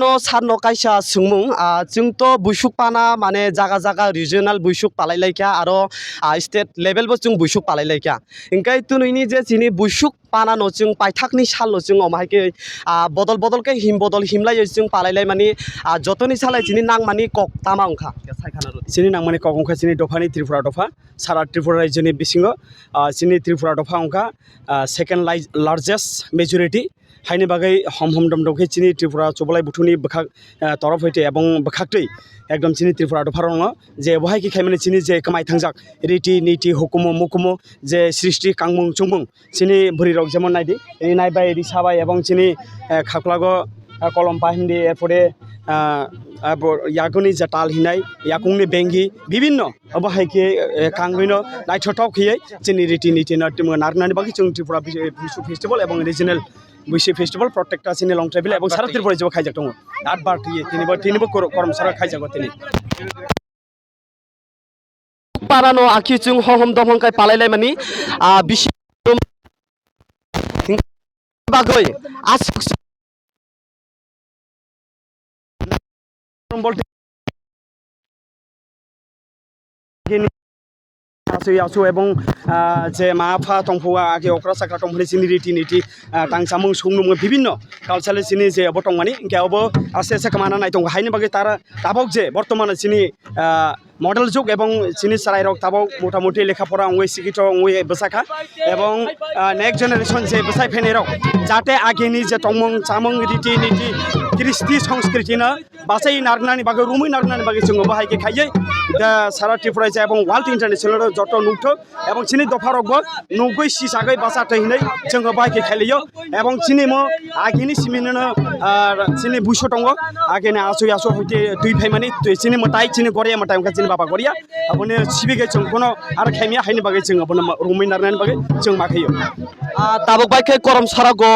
No sarno kaisa sungmung jungto buisuk pana mane jaga jaga regional buisuk palailaikia aro state level bo jung buisuk palailaikia ingkai tunuini je chini buisuk pana no jung paithakni sal no jung omhaike bodol bodol ke him bodol himlai jung palailai mani jotoni salai chini nangmani kok tama ongkha saikana ro chini nangmani kok ongkha chini dofani tripura dofa sara tripura region bisingo chini tripura dofa ongkha second largest majority haini bagai hom dom dom ke chini tripura chobolai buthuni bkhak torof hoite ebong bkhaktui ekdom chini tripura dofa rong je bohai ki khaimani chini je kamai thangjak riti niti hukumo mukumo je srishti kangmung chungmung chini buri rok jemon naidi naibai risabai ebong chini khaklago kolom pahindi erpore yakuni jatal hinai yakungni bengi bibinno obohai ke kangwino naithotok hiye chini riti niti narnani bagi chung tripura bisu festival ebong regional Buisi festival protector sini long travel এবং সারা Tripura job খাইজাক দङ 8 বার তিনিবো করম সারা খাইজাক তিনি parano akhi chung hom dom hongkai palailai mani bisi bagoi asuk asu ebong je maapha tongphua age okra sakra tongphani chini riti niti tangsamung sungmung bibinno cultural chini je botongmani ingke obo ase ase kamana nai tong haini bagi tara tabok je bortoman chini model যুগ এবং চিনি সারাই rock তাবাও মোটামুটি লেখাপড়া ওই শিক্ষিত ওই বসাখা এবং নেক্সট জেনারেশন যে বসাই ফেনে রক যাতে আগেনি যে টংমং চামং রীতি নীতি কৃষ্টি সংস্কৃতি না বাসাই নারনানি বাগে রুমি নারনানি বাগে जों বাহাইকে খাইয়ে दा সারা ত্রিপুরায় যায় এবং ওয়ার্ল্ড ইন্টারন্যাশনাল যত নুক্ত এবং চিনি দফা রকবো নুগৈ সিসাগৈ বাসা তৈহিनै जों বাহাইকে খাইলিयो এবং চিনি মো আগেনি সিমিনো চিনি বুইশ দङ আগেনি আসু হইতে দুই ফাইমানি চিনি মতাই চিনি গরিয়া মতাই চিনি बाबा गरिया अपने सिबिगे जों कोनो आरो खायमिया हायनि बागै जों अपने रुमै नारनायनि बागै जों माखैयो tabok baikhe korom sarago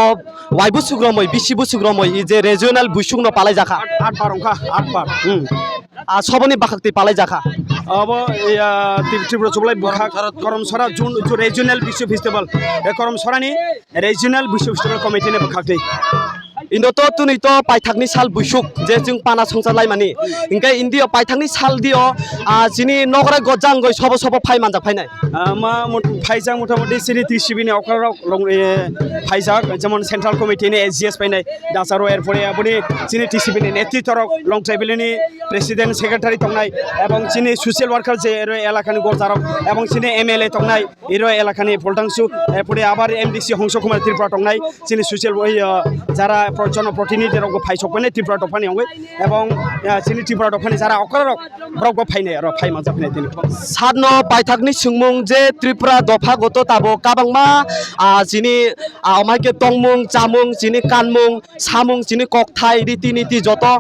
waibu sugromoi bisibu sugromoi je regional buisungno palai jaka 8 bar ongkha 8 bar soboni bakhakti palai jaka abo Tripura চবলাই বখা করম সরা জুন regional বিশ্ব ফেস্টিভ্যাল করম সরানি regional বিশ্ব festival কমিটিনে বখাকতে Indo to tuni to paithakni sal buisuk je jung pana songsalai mani ingkai indio paithakni sal dio jini nograi gojang goi sobo sobo phai manjak phainai ma phaijak motamoti siri tisibini okara phaijak যেমন central committee নি SGS পাইনাই দাসারো এরপরে আপনি চিনি টিসিবিনি নেতৃত্বরক long ট্রাইবেলনি president secretary তংনাই এবং চিনি social worker যে এর এলাকানি গরজারক এবং চিনি এমএলএ তংনাই এর এলাকানি ফলটাংসু এরপরে আবার এমডিসি হংসকুমার ত্রিপুরা তংনাই চিনি সোশ্যাল যারা জনপ্রতিনিধি রক ফাইসকনে ত্রিপুরা দফানি অঙ্গই এবং চিনি ত্রিপুরা দফানি যারা অকরক ব্রক ফাইনাই আর ফাই মাজাফাইনাই তিনি সাদনো পাইথাকনি সুংমুং যে ত্রিপুরা দফা গত তাবো কাবাংমা চিনি আমাকে tongmung chamung chini kanmung samung chini kokthai riti niti joto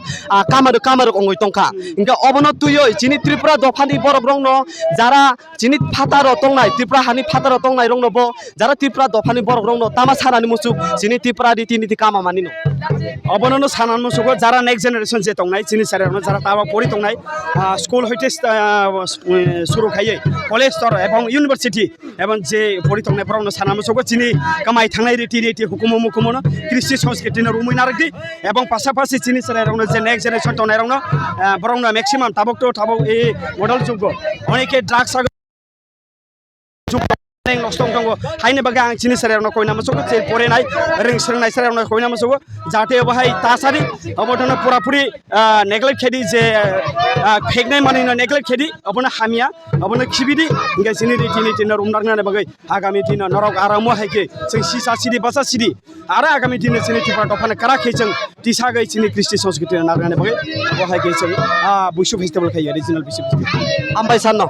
kamaru ongoi tongkha ingka obono tuyo chini tripura dofani borok rongno jara chini phataro tongnai tripura hani phataro tongnai rongno bo jara tripura dofani borok rongno tama sarani musuk chini tripura riti niti kama manino obono sanan musuk jara next generation je tongnai chini sarano jara tawa pori tongnai school hoite suru khaiye college tor ebong university ebong je pori tongnai prongno sanan musuk chini kamai thangnai riti hukumo mukumono কৃষ্টি সংস্কৃতিনো রুমি নারকি এবং পাশাপাশি চিনি সারাইরংনো যে next generation টনাইরংনো বরংনো maximum তাবক এই model যুগ অনেকে drugs নষ্টং দङ हायनि बागै आं चिनि सारायनो कयना मसुगो जे परेनाय रिं सोंनाय सारायनो कयना मसुगो जाहाथे बाहाय तासारि अबोदनो पुरापुरि नेग्लेक्ट खेदि जे फेगनाय मानिनो नेग्लेक्ट खेदि अबोनो हामिया अबोनो खिबिदि इंगा चिनि रिटिनि तिनो रुमनारनाय बागै आगामी दिनो नरक आरामो हायके जों सिसा सिदि बासा सिदि आरो आगामी दिनो चिनि टिपा दफाने काराखे जों तिसागै चिनि कृष्टि संस्कृति नारनाय बागै बाहायके जों बुइसु फेस्टिभेल खायो रिजनल बुइसु फेस्टिभेल आमबाय साननो